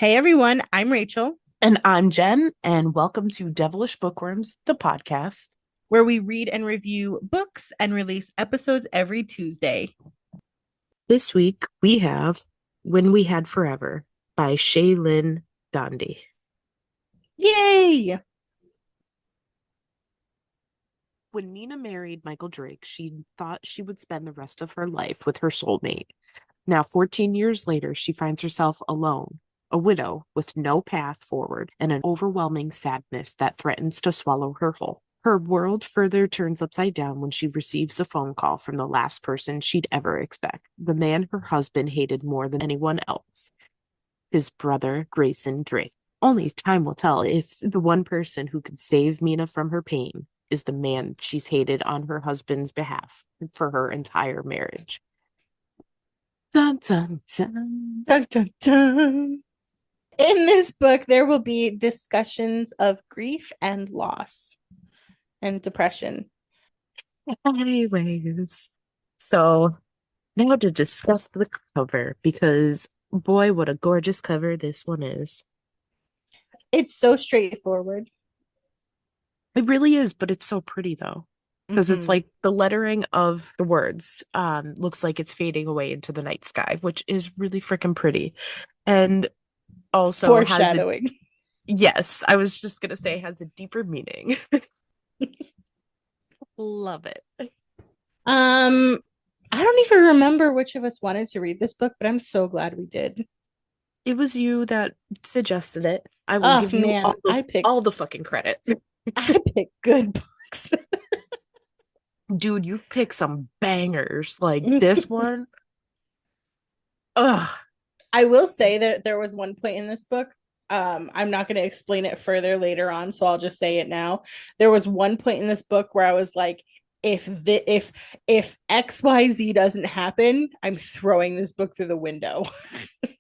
Hey everyone, I'm Rachel, And I'm Jen, and welcome to Devilish Bookworms, the podcast. where we read and review books and release episodes every Tuesday. This week we have When We Had Forever by Shaylin Ghandi. Yay! When Mina married Michael Drake, she thought she would spend the rest of her life with her soulmate. Now, 14 years later, she finds herself alone, a widow with no path forward and an overwhelming sadness that threatens to swallow her whole. Her world further turns upside down when she receives a phone call from the last person she'd ever expect, the man her husband hated more than anyone else, his brother, Greyson Drake. Only time will tell if the one person who could save Mina from her pain is the man she's hated on her husband's behalf for her entire marriage. Dun, dun, dun. Dun, dun, dun. In this book, there will be discussions of grief and loss and depression. Anyways, so now to discuss the cover because boy, what a gorgeous cover this one is. It's so straightforward. It really is, but it's so pretty though. Because it's Mm-hmm. like the lettering of the words looks like it's fading away into the night sky, which is really freaking pretty. And also has a, Foreshadowing. yes, I was just gonna say has a deeper meaning. Love it. Um, I don't even remember which of us wanted to read this book, but I'm so glad we did. It was you that suggested it. I will Oh give you man, all the fucking credit. I picked good books. Dude, you've picked some bangers. Like this one. Ugh. I will say that there was one point in this book. I'm not going to explain it further later on, so I'll just say it now. There was one point in this book where I was like, if XYZ doesn't happen, I'm throwing this book through the window. Do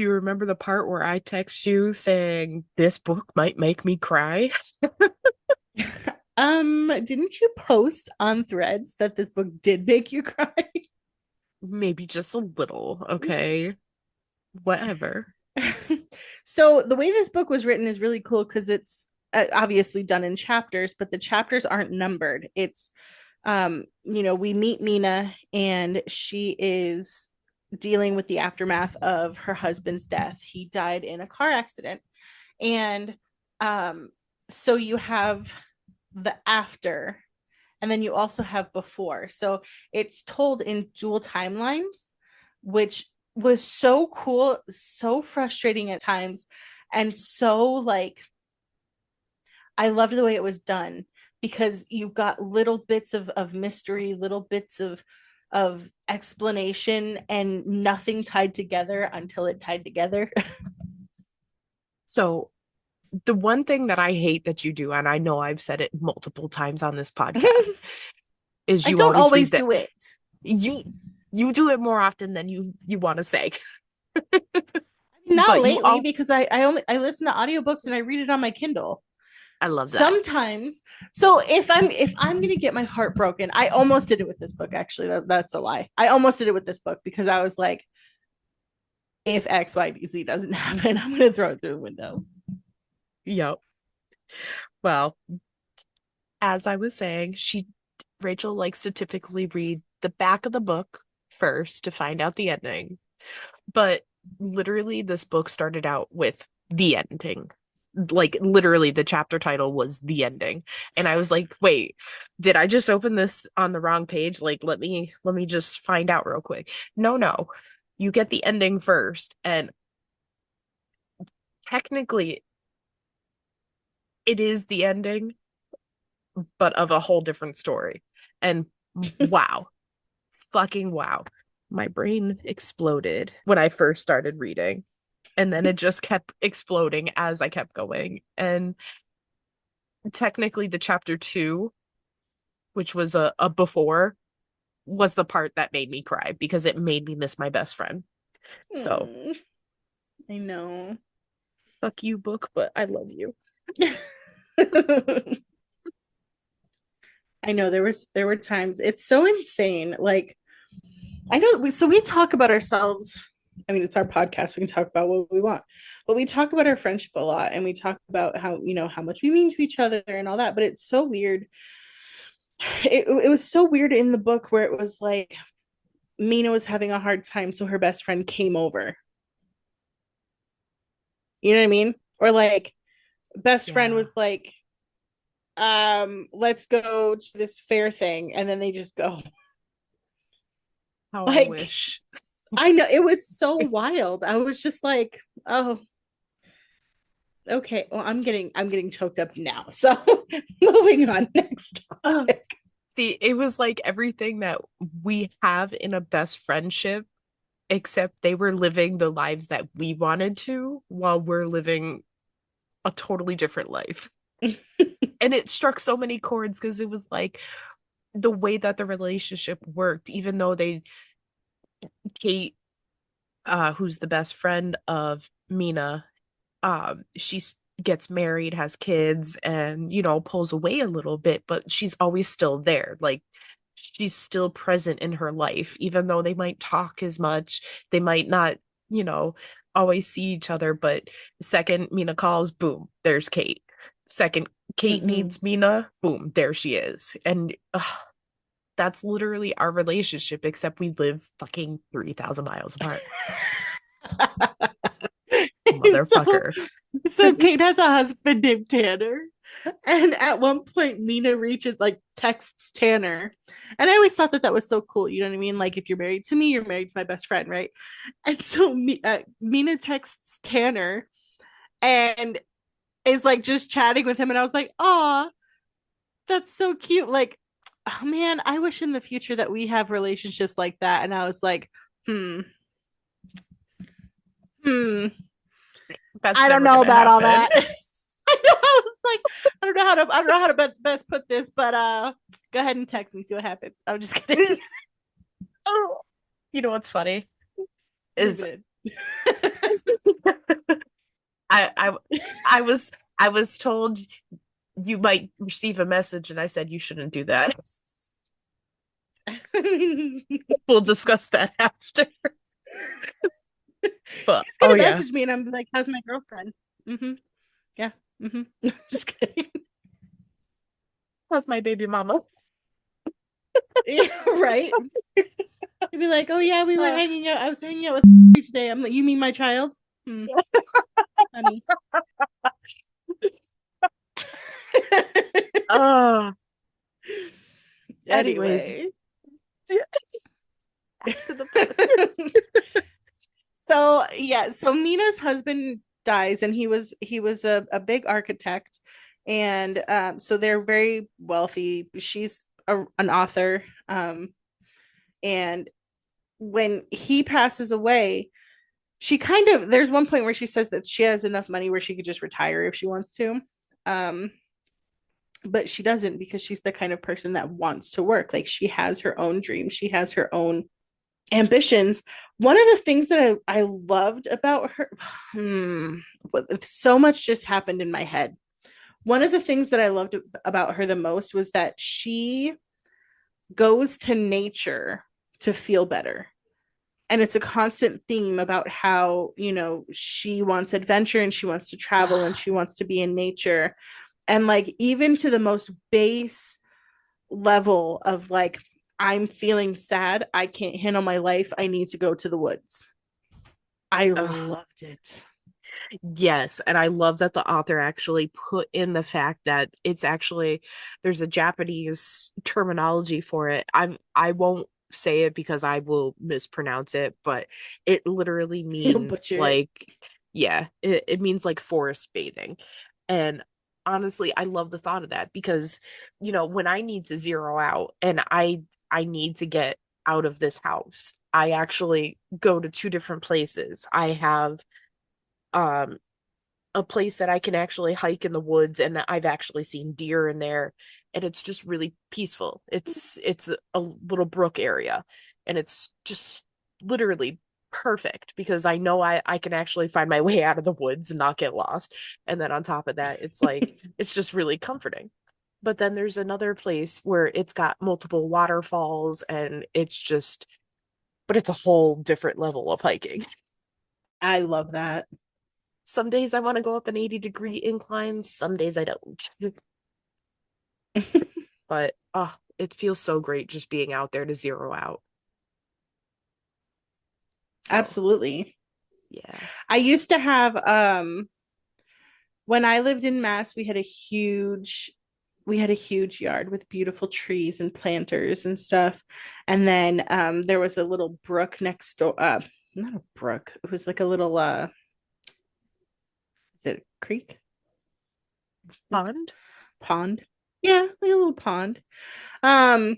you remember the part where I text you saying this book might make me cry? Didn't you post on Threads that this book did make you cry? Maybe just a little, okay? Whatever. So the way this book was written is really cool because it's obviously done in chapters, but the chapters aren't numbered. It's we meet Mina and she is dealing with the aftermath of her husband's death. He died in a car accident. And um so you have the after and then you also have before. So it's told in dual timelines, which was so cool, so frustrating at times, and so like I loved the way it was done because you got little bits of mystery, little bits of explanation and nothing tied together until it tied together. So, the one thing that I hate that you do, and I know I've said it multiple times on this podcast, is I you don't always always read that do it. you you do it more often than you want to say. Not But you lately all because I listen to audiobooks and I read it on my Kindle. I love that. Sometimes, so if I'm gonna get my heart broken, I almost did it with this book. Actually, that's a lie. I almost did it with this book because I was like, if XYZ doesn't happen, I'm gonna throw it through the window. Yep. Well, as I was saying, Rachel likes to typically read the back of the book first to find out the ending. But literally, this book started out with the ending. Like literally the chapter title was the ending. And I was like, wait, did I just open this on the wrong page? Like, let me just find out real quick. No, no. You get the ending first. And technically it is the ending, but of a whole different story. And wow, fucking wow. My brain exploded when I first started reading. And then it just kept exploding as I kept going. And technically, the chapter two, which was a before, was the part that made me cry because it made me miss my best friend. So, Mm, I know. fuck you, book, but I love you. I know there were times it's so insane. Like I know we talk about ourselves I mean, it's our podcast. We can talk about what we want, but we talk about our friendship a lot, and we talk about how, how much we mean to each other and all that. But it's so weird. It was so weird in the book where it was like Mina was having a hard time, so her best friend came over. You know what I mean? Or like best friend Yeah. was like, let's go to this fair thing, and then they just go. How I Like, wish. I know it was so wild. I was just like, oh, okay. Well, I'm getting choked up now. So moving on, next Uh, topic. it was like everything that we have in a best friendship, except they were living the lives that we wanted to while we're living a totally different life. And it struck so many chords because it was like the way that the relationship worked, even though Kate, who's the best friend of Mina, she gets married, has kids, and pulls away a little bit, but she's always still there. Like she's still present in her life, even though they might talk as much, they might not, you know, always see each other. But the second Mina calls, boom, there's Kate. Second Kate Mm-hmm. needs Mina, boom, there she is. And that's literally our relationship, except we live fucking 3,000 miles apart. so Motherfucker. so Kate has a husband named Tanner. And at one point, Mina reaches like texts Tanner. And I always thought that that was so cool. You know what I mean? Like, if you're married to me, you're married to my best friend, right? And so Mina texts Tanner and is like just chatting with him. And I was like, oh, that's so cute. Like, oh man, I wish in the future that we have relationships like that. And I was like, hmm, hmm, That's I don't never know gonna about all happen. that. I know. I was like, I don't know how to best put this, but go ahead and text me, see what happens. I'm just kidding. Oh, you know what's funny Leave is it I I I was I was told you might receive a message, and I said you shouldn't do that. in. We'll discuss that after. But He's oh gonna yeah, message me and I'm like, how's my girlfriend? Mm-hmm. Yeah. Mm-hmm. Just kidding. that's my baby mama. Yeah, right. He'd be like, oh yeah, we were Uh, hanging out. I was hanging out with you today. I'm like, you mean my child? Hmm, honey. uh anyways, Anyway. back to the book. So yeah, so Mina's husband dies, and he was a big architect, and so they're very wealthy. She's an author, and when he passes away, she kind of there's one point where she says that she has enough money where she could just retire if she wants to. Um, but she doesn't, because she's the kind of person that wants to work. Like, she has her own dreams, she has her own ambitions. One of the things that I loved about her, so much just happened in my head. One of the things that I loved about her the most was that she goes to nature to feel better. And it's a constant theme about how, she wants adventure and she wants to travel and she wants to be in nature. And like, even to the most base level of like, I'm feeling sad, I can't handle my life, I need to go to the woods. I Ugh. loved it. Yes, and I love that the author actually put in the fact that it's actually there's a Japanese terminology for it. I won't say it because I will mispronounce it, but it literally You'll means butcher it. like yeah, it means like forest bathing. And honestly, I love the thought of that because when I need to zero out and I need to get out of this house, I actually go to two different places. I have um a place that I can actually hike in the woods, and I've actually seen deer in there, and it's just really peaceful. It's a little brook area, and it's just literally perfect because I know I can actually find my way out of the woods and not get lost. And then on top of that, it's like it's just really comforting. But then there's another place where it's got multiple waterfalls and it's just but it's a whole different level of hiking. I love that. Some days I want to go up an 80-degree incline, some days I don't. But it feels so great just being out there to zero out. So, Absolutely. yeah. I used to have when I lived in Mass, we had a huge yard with beautiful trees and planters and stuff. And then there was a little brook next door. Not a brook. It was like a little is it a creek? Pond? Pond. Yeah, like a little pond. Um,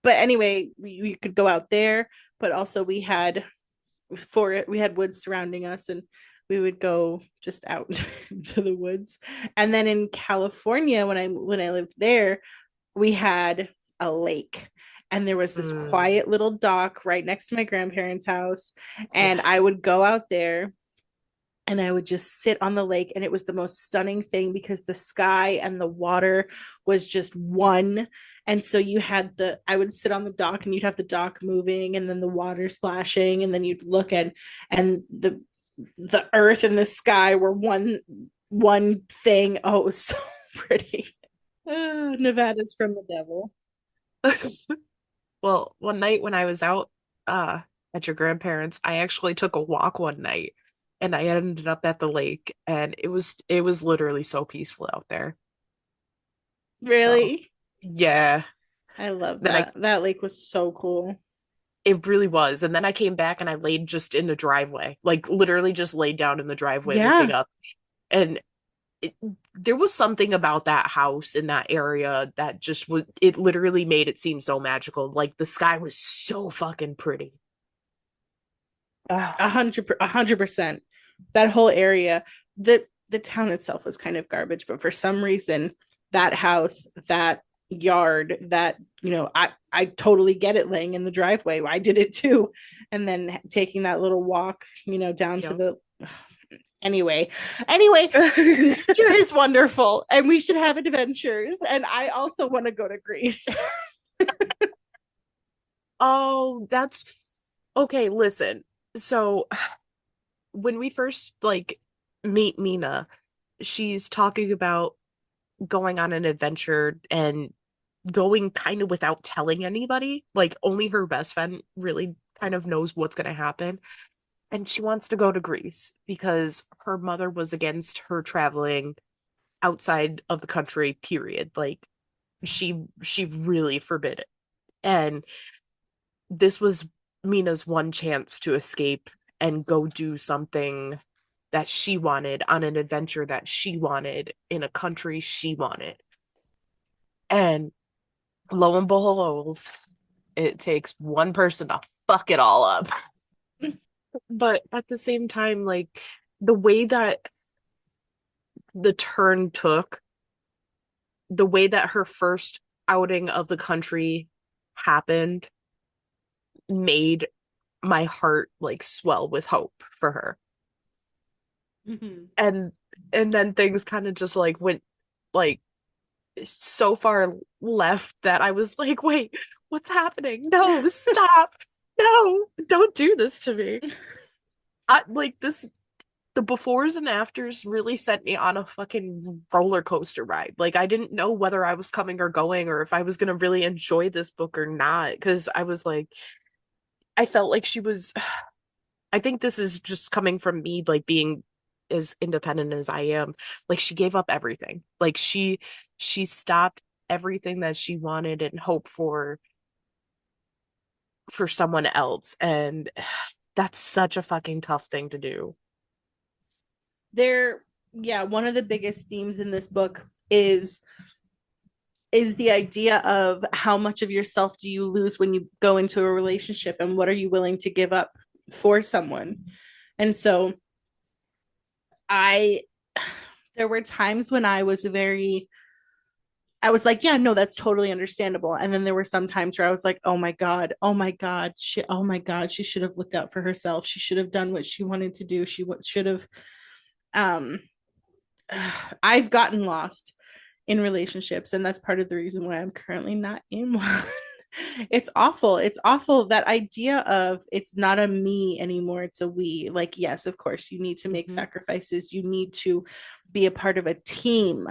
but anyway, we could go out there, but also we had woods surrounding us, and we would go just out to the woods. And then in California, when I lived there, we had a lake, and there was this Mm, quiet little dock right next to my grandparents' house, and yeah. I would go out there and I would just sit on the lake, and it was the most stunning thing because the sky and the water was just one. And so you had I would sit on the dock, and you'd have the dock moving and then the water splashing, and then you'd look at, and the earth and the sky were one thing. Oh, it was so pretty. Nevada's from the devil. Well, one night when I was out uh at your grandparents', I actually took a walk one night and I ended up at the lake and it was literally so peaceful out there. So, Really? yeah. I love Then I that. That lake was so cool. It really was. And then I came back and I laid just in the driveway. Like literally just laid down in the driveway looking Yeah, up. And it, there was something about that house in that area that just was, it literally made it seem so magical. Like the sky was so fucking pretty. Ah, 100%. That whole area, the town itself was kind of garbage, but for some reason, that house, that yard, that I totally get it laying in the driveway. I did it too, and then taking that little walk, down to yep. the anyway, nature is wonderful, and we should have adventures. And I also want to go to Greece. Oh, that's okay. Listen. So when we first like meet Mina, she's talking about going on an adventure and going kind of without telling anybody. Like only her best friend really kind of knows what's going to happen. And she wants to go to Greece because her mother was against her traveling outside of the country, period. Like she really forbid it. And this was Mina's one chance to escape and go do something that she wanted on an adventure that she wanted in a country she wanted. And lo and behold, it takes one person to fuck it all up. But at the same time, like the way that the turn took, the way that her first outing of the country happened made my heart like swell with hope for her. Mhm. And then things kind of just like went like so far left that I was like, wait, what's happening? No, stop. No, don't do this to me. Like this, the befores and afters really sent me on a fucking roller coaster ride. Like I didn't know whether I was coming or going or if I was gonna really enjoy this book or not. Because I was like, I felt like she was. I think this is just coming from me, like being as independent as I am. Like she gave up everything. Like she stopped everything that she wanted and hoped for someone else. And that's such a fucking tough thing to do. There, yeah, one of the biggest themes in this book is the idea of how much of yourself do you lose when you go into a relationship, and what are you willing to give up for someone. And so I there were times when I was like, yeah, no, that's totally understandable. And then there were some times where I was like, oh my God, oh my God, she should have looked out for herself. She should have done what she wanted to do. She should have. Um, I've gotten lost in relationships, and that's part of the reason why I'm currently not in one. It's awful. It's awful. That idea of it's not a me anymore, it's a we. Like, yes, of course, you need to make Hmm. sacrifices. You need to be a part of a team.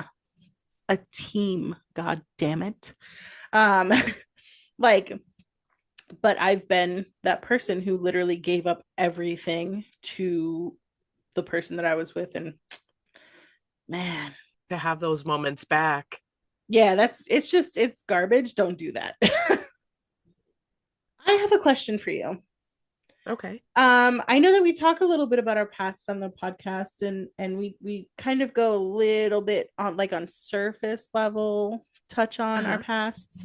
A team, god damn it. Um, like, but I've been that person who literally gave up everything to the person that I was with, and man, To have those moments back. yeah, it's garbage. Don't do that. I have a question for you. Okay. I know that we talk a little bit about our past on the podcast, and we kind of go a little bit on like on surface level touch on our Uh-huh. pasts.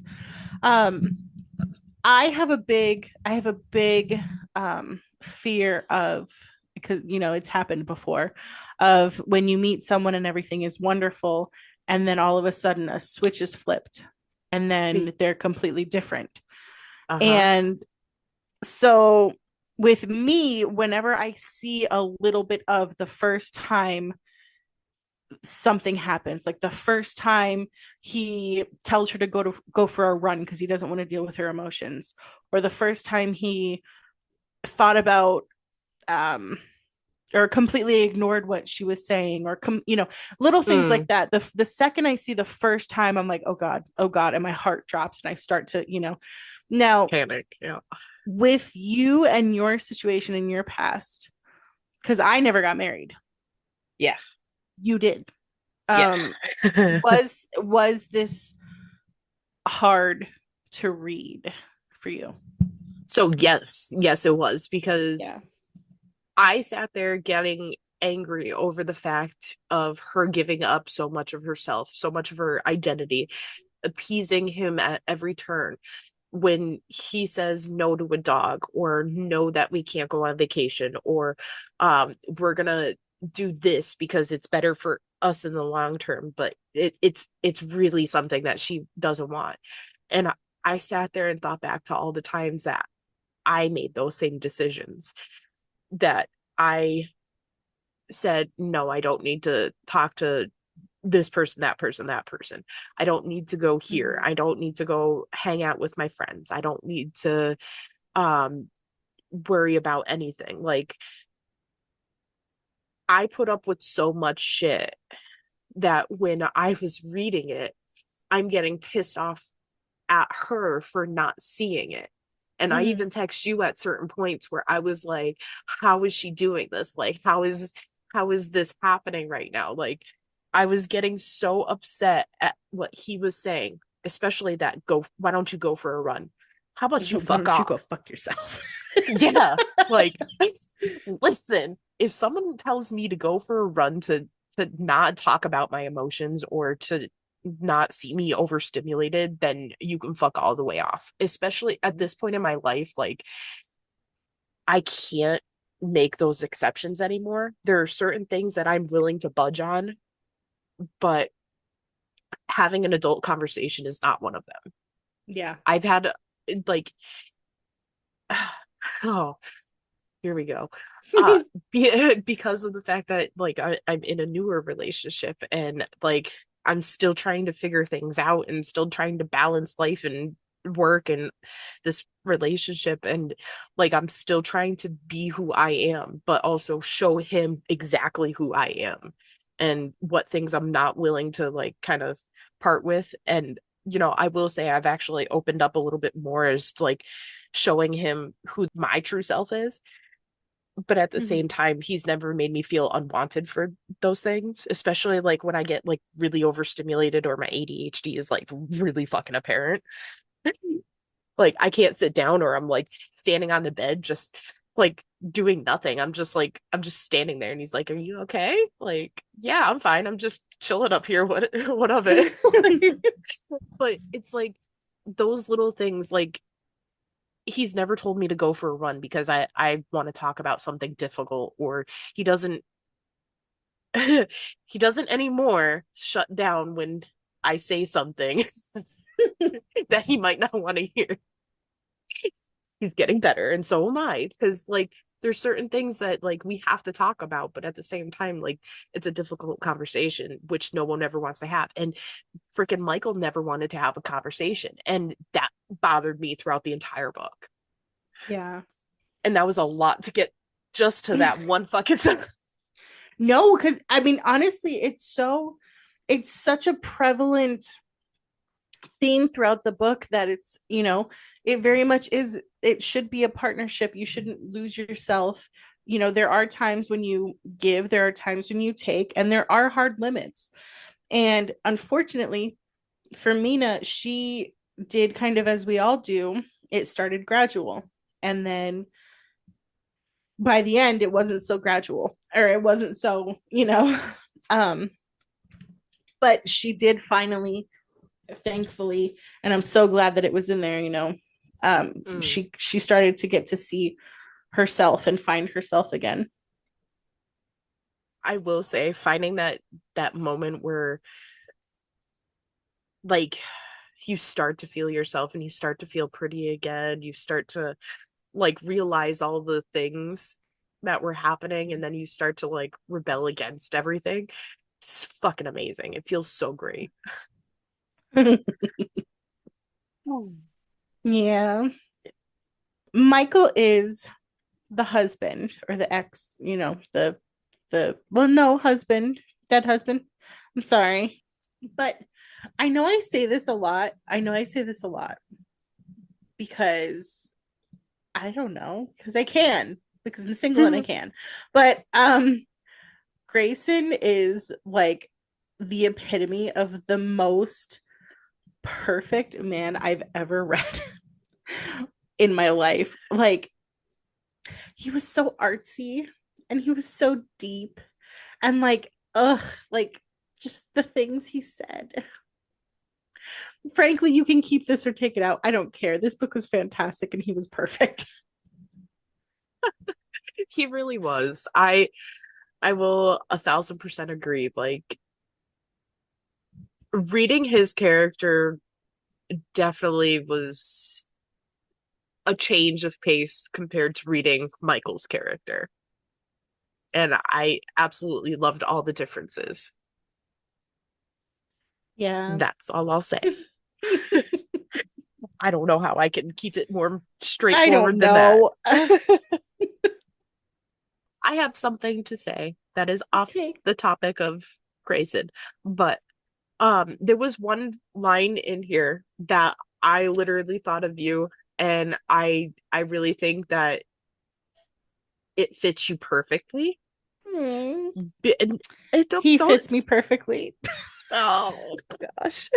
Um, I have a big fear of, because it's happened before, of when you meet someone and everything is wonderful, and then all of a sudden a switch is flipped and then they're completely different. Uh-huh. And so with me, whenever I see a little bit of the first time something happens, like the first time he tells her to go for a run because he doesn't want to deal with her emotions, or the first time he thought about um or completely ignored what she was saying, or little things like Mm. that. The second I see the first time, I'm like, oh god, and my heart drops and I start to now Panic. Yeah. with you and your situation in your past, because I never got married. Yeah. You did. Yeah. Was this hard to read for you? So yes, it was because Yeah. I sat there getting angry over the fact of her giving up so much of herself, so much of her identity, appeasing him at every turn. When he says no to a dog, or no, that we can't go on vacation, or we're gonna do this because it's better for us in the long term, but it's really something that she doesn't want. And I sat there and thought back to all the times that I made those same decisions, that I said, no, I don't need to talk to this person, that person, that person. I don't need to go here. Mm-hmm. I don't need to go hang out with my friends. I don't need to um worry about anything. Like, I put up with so much shit that when I was reading it, I'm getting pissed off at her for not seeing it. And I Mm-hmm. even text you at certain points where I was like, how is she doing this? Like, how is this happening right now? Like, I was getting so upset at what he was saying, especially that go, why don't you go for a run? How about you Why fuck don't you go off? fuck yourself? Yeah. Like, listen, if someone tells me to go for a run to not talk about my emotions, or to not see me overstimulated, then you can fuck all the way off. Especially at this point in my life, like, I can't make those exceptions anymore. There are certain things that I'm willing to budge on, but having an adult conversation is not one of them. Yeah. I've had like oh, here we go. Uh because of the fact that like I'm in a newer relationship, and like I'm still trying to figure things out, and still trying to balance life and work and this relationship, and like I'm still trying to be who I am, but also show him exactly who I am and what things I'm not willing to like kind of part with. And I will say I've actually opened up a little bit more as to like showing him who my true self is, but at the Mm-hmm. same time he's never made me feel unwanted for those things, especially like when I get like really overstimulated, or my ADHD is like really fucking apparent. Like, I can't sit down, or I'm like standing on the bed just like doing nothing. I'm just standing there, and he's like, "Are you okay?" Like, "Yeah, I'm fine. I'm just chilling up here. What of it?" But it's like those little things, like he's never told me to go for a run because I want to talk about something difficult, or he doesn't he doesn't anymore shut down when I say something that he might not want to hear. He's getting better, and so am I, because like there's certain things that like we have to talk about, but at the same time, like it's a difficult conversation which no one ever wants to have. And freaking Michael never wanted to have a conversation, and that bothered me throughout the entire book. Yeah. And that was a lot to get just to that one fucking thing. No, because I mean, honestly, it's such a prevalent theme throughout the book that it's, it very much is, it should be a partnership. You shouldn't lose yourself. There are times when you give, there are times when you take, and there are hard limits. And unfortunately for Mina, she did kind of as we all do. It started gradual. And then by the end, it wasn't so gradual, or it wasn't so, um, but she did finally, thankfully, and I'm so glad that it was in there, she started to get to see herself and find herself again. I will say finding that moment where like you start to feel yourself and you start to feel pretty again, you start to like realize all the things that were happening, and then you start to like rebel against everything. It's fucking amazing. It feels so great. Yeah. Michael is the husband or the ex, well, no, husband, dead husband. I'm sorry. But I know I say this a lot. Because I don't know, because I can, because I'm single and I can. But Greyson is like the epitome of the most perfect man I've ever read in my life. Like, he was so artsy and he was so deep, and like, like just the things he said. Frankly, you can keep this or take it out. I don't care. This book was fantastic and he was perfect. He really was. I will 1,000% agree. Like reading his character definitely was a change of pace compared to reading Michael's character. And I absolutely loved all the differences. Yeah. That's all I'll say. I don't know how I can keep it more I straightforward don't than that. know. I have something to say that is off Okay. the topic of Grayson, but there was one line in here that I literally thought of you, and I really think that it fits you perfectly. It He don't fits me perfectly. oh gosh.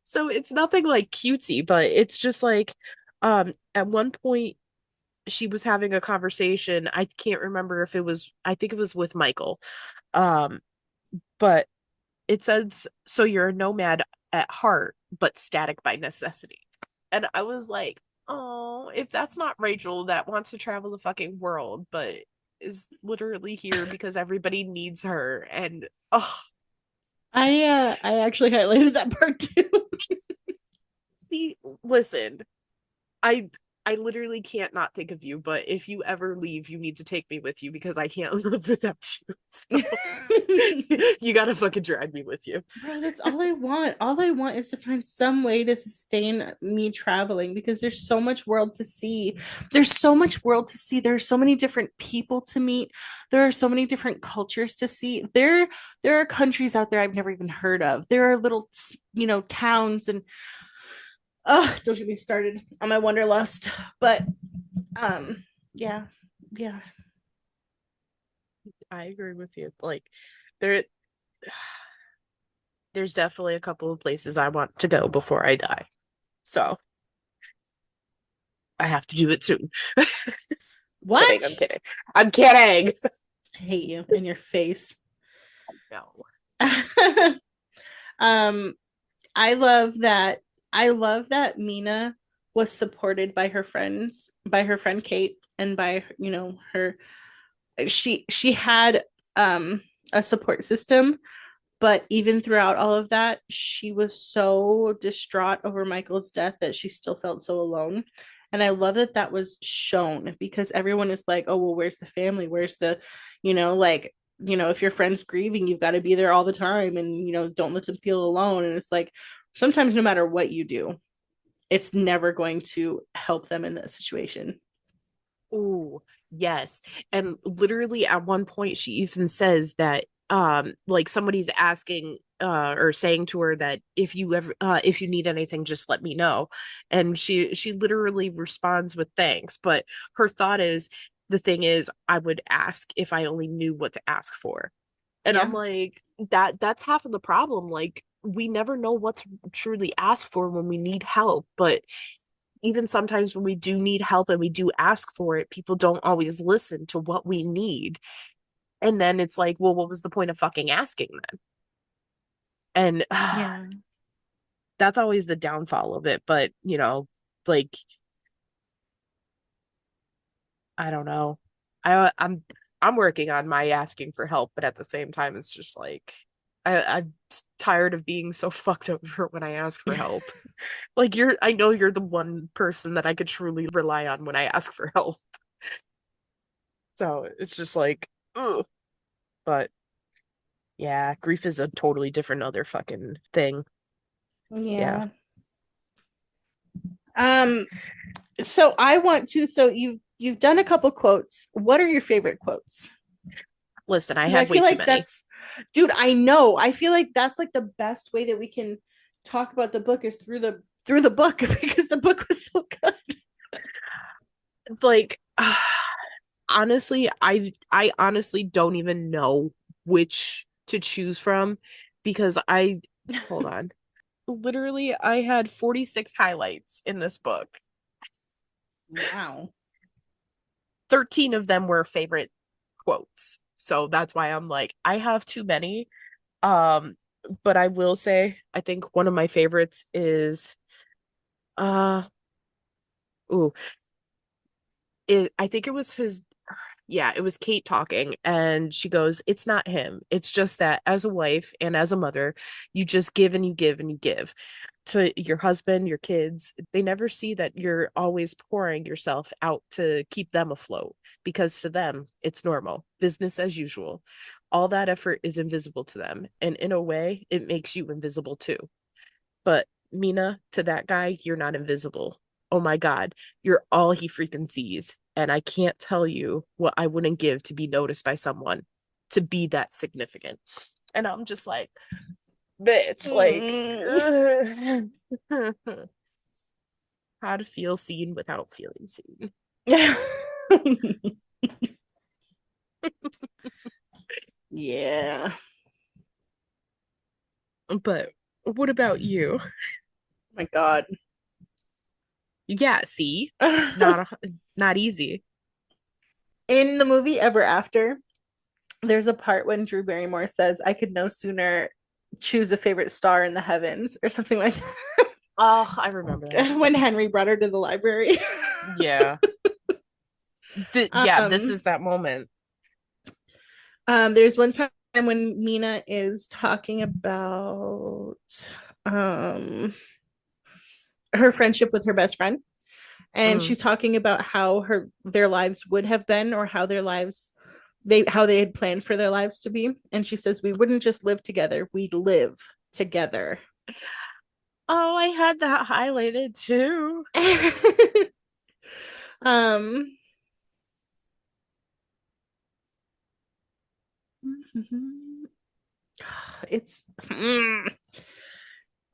So it's nothing like cutesy, but it's just like at one point she was having a conversation. I can't remember if it was, I think it was with Michael. Um, but it says, so you're a nomad at heart, but static by necessity. And I was like, oh, if that's not Rachel that wants to travel the fucking world, but is literally here because everybody needs her. And oh, I actually highlighted that part too. see, listen, I I literally can't not think of you, but if you ever leave, you need to take me with you because I can't live without you. So you gotta fucking drag me with you. Bro, that's all I want. All I want is to find some way to sustain me traveling, because there's so much world to see. There's so much world to see. There are so many different people to meet. There are so many different cultures to see. There are countries out there I've never even heard of. There are little, towns, and don't get me started on my wanderlust. But yeah, yeah. I agree with you. Like there there's definitely a couple of places I want to go before I die. So I have to do it soon. What? I'm kidding. I'm kidding. I hate you in your face. No. um I love that. I love that Mina was supported by her friends, by her friend Kate, and by, her. She had a support system, but even throughout all of that, she was so distraught over Michael's death that she still felt so alone. And I love that that was shown, because everyone is like, oh, well, where's the family? Where's the, like, if your friend's grieving, you've got to be there all the time, and, don't let them feel alone. And it's like, sometimes no matter what you do, it's never going to help them in that situation. Oh, yes. And literally at one point she even says that like somebody's asking or saying to her that if you need anything just let me know. And she literally responds with thanks, but her thought is the thing is I would ask if I only knew what to ask for. And I'm Yeah. like that's half of the problem. Like we never know what to truly ask for when we need help, but even sometimes when we do need help and we do ask for it, people don't always listen to what we need. And then it's like, well, what was the point of fucking asking then? And Yeah. that's always the downfall of it. But, like, I don't know. I'm working on my asking for help, but at the same time, it's just like I'm tired of being so fucked over when I ask for help. Like I know you're the one person that I could truly rely on when I ask for help. So it's just like, ugh. But yeah, grief is a totally different other fucking thing. Yeah. Yeah. Um, so I want to, so you've done a couple quotes. What are your favorite quotes? Listen, I Because I have way feel too like many. that's, dude, I know. I feel like that's like the best way that we can talk about the book is through the book because the book was so good. Like, honestly, I honestly don't even know which to choose from because hold on. Literally, I had 46 highlights in this book. Wow. 13 of them were favorite quotes. So that's why I'm like, I have too many. Um, but I will say, I think one of my favorites is uh ooh, I think it was his yeah, it was Kate talking, and she goes, "It's not him. It's just that as a wife and as a mother, you just give and you give and you give to your husband, your kids. They never see that you're always pouring yourself out to keep them afloat because to them, it's normal, business as usual. All that effort is invisible to them, and in a way, it makes you invisible too. But Mina, to that guy, you're not invisible. Oh my God, you're all he freaking sees. And I can't tell you what I wouldn't give to be noticed by someone, to be that significant." And I'm just like, bitch, like, Mm. how to feel seen without feeling seen. Yeah. But what about you? Oh my God. Yeah, see, not not easy. In the movie Ever After, there's a part when Drew Barrymore says, I could no sooner choose a favorite star in the heavens or something like Oh, I remember that. that when Henry brought her to the library. Yeah. Yeah, this um, is that moment. there's one time when Mina is talking about um, her friendship with her best friend. And Mm. she's talking about how their lives would have been or how their lives how they had planned for their lives to be. And she says, we wouldn't just live together, we'd live together. Oh, I had that highlighted too. um it's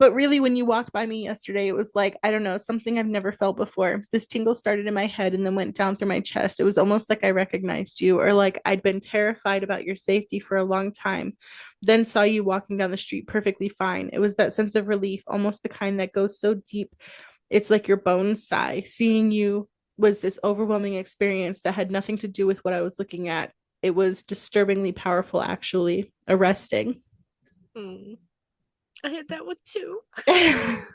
but really when you walked by me yesterday it was like I don't know, something I've never felt before. This tingle started in my head and then went down through my chest. It was almost like I recognized you, or like I'd been terrified about your safety for a long time, then saw you walking down the street perfectly fine. It was that sense of relief, almost the kind that goes so deep it's like your bones sigh. Seeing you was this overwhelming experience that had nothing to do with what I was looking at. It was disturbingly powerful, actually, arresting. Mm. I had that one too. There's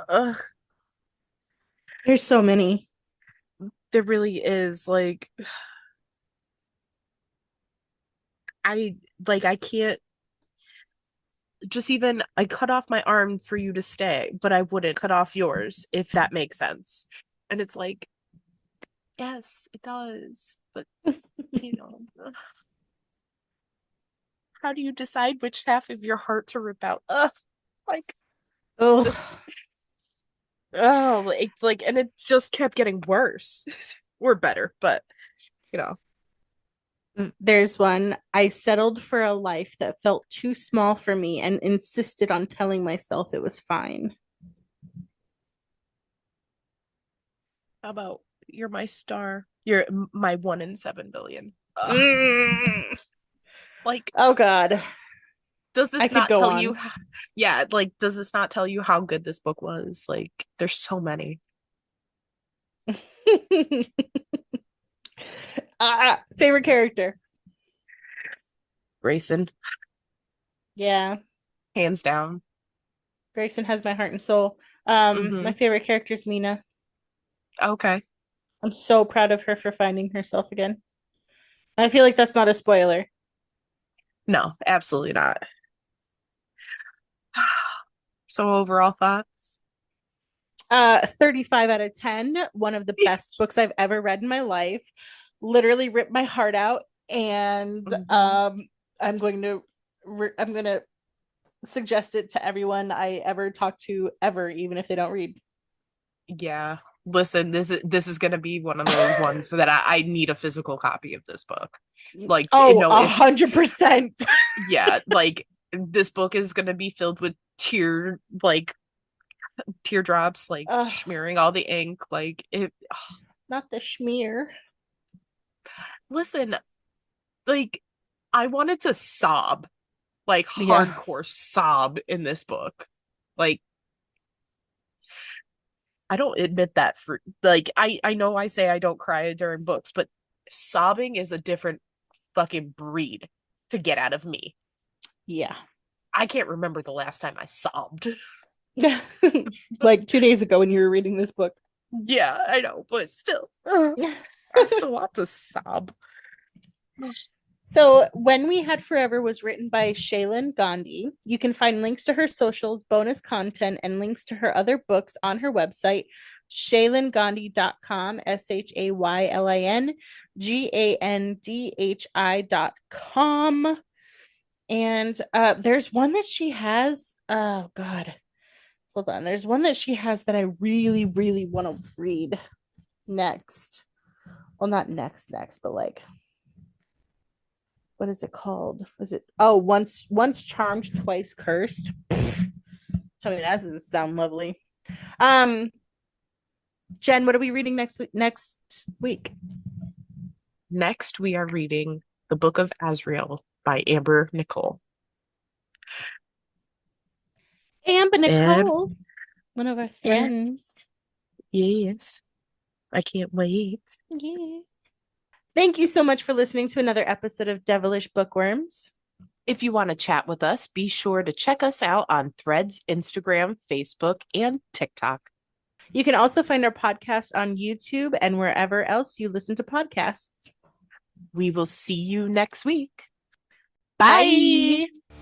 Ugh, so many. there really is like I I can't just even I cut off my arm for you to stay, but I wouldn't cut off yours if that makes sense. And it's like, yes, it does. But ugh, how do you decide which half of your heart to rip out? Ugh, like Oh, just Oh, it's like, and it just kept getting worse. We're better, but you know. There's one. I settled for a life that felt too small for me and insisted on telling myself it was fine. How about you're my star? You're my 1 in 7 billion. Ugh. Mm. Like, Oh God. does I this could not go tell you? on. Yeah, like, does this not tell you how good this book was? Like, there's so many. Favorite character. Grayson, Yeah. hands down. Grayson has my heart and soul. My Mm-hmm. favorite character is Mina. Okay. I'm so proud of her for finding herself again. I feel like that's not a spoiler. No, absolutely not. So overall thoughts? 35 out of 10. One of the best books I've ever read in my life. Literally ripped my heart out. And Hmm. I'm going to suggest it to everyone I ever talk to ever, even if they don't read. Yeah. Listen, this is gonna be one of those ones that I need a physical copy of this book. Like, Oh, no, if 100%. yeah, like this book is gonna be filled with teardrops, like smearing all the ink. Like it. Not the schmear. Listen, like I wanted to sob, like Yeah. hardcore sob in this book. Like I don't admit that for like I know I say I don't cry during books, but sobbing is a different fucking breed to get out of me. Yeah. I can't remember the last time I sobbed. Like 2 days ago when you were reading this book. Yeah, I know, but still, I still want to sob. So, When We Had Forever was written by Shaylin Ghandi. You can find links to her socials, bonus content, and links to her other books on her website, shaylingandhi.com, ShaylinGandhi.com. And there's one that she has. Oh, God. Hold on. There's one that she has that I really, really want to read next. Well, not next, but like what is it called? Was it once charmed, twice cursed? Tell me that doesn't sound lovely. Um, Jen, what are we reading next week? Next, we are reading The Book of Azrael by Amber Nicole. Amber And Nicole, one of our friends. yes, I can't wait. Yeah. Thank you so much for listening to another episode of Devilish Bookworms. If you want to chat with us, be sure to check us out on Threads, Instagram, Facebook, and TikTok. You can also find our podcast on YouTube and wherever else you listen to podcasts. We will see you next week. Bye. Bye.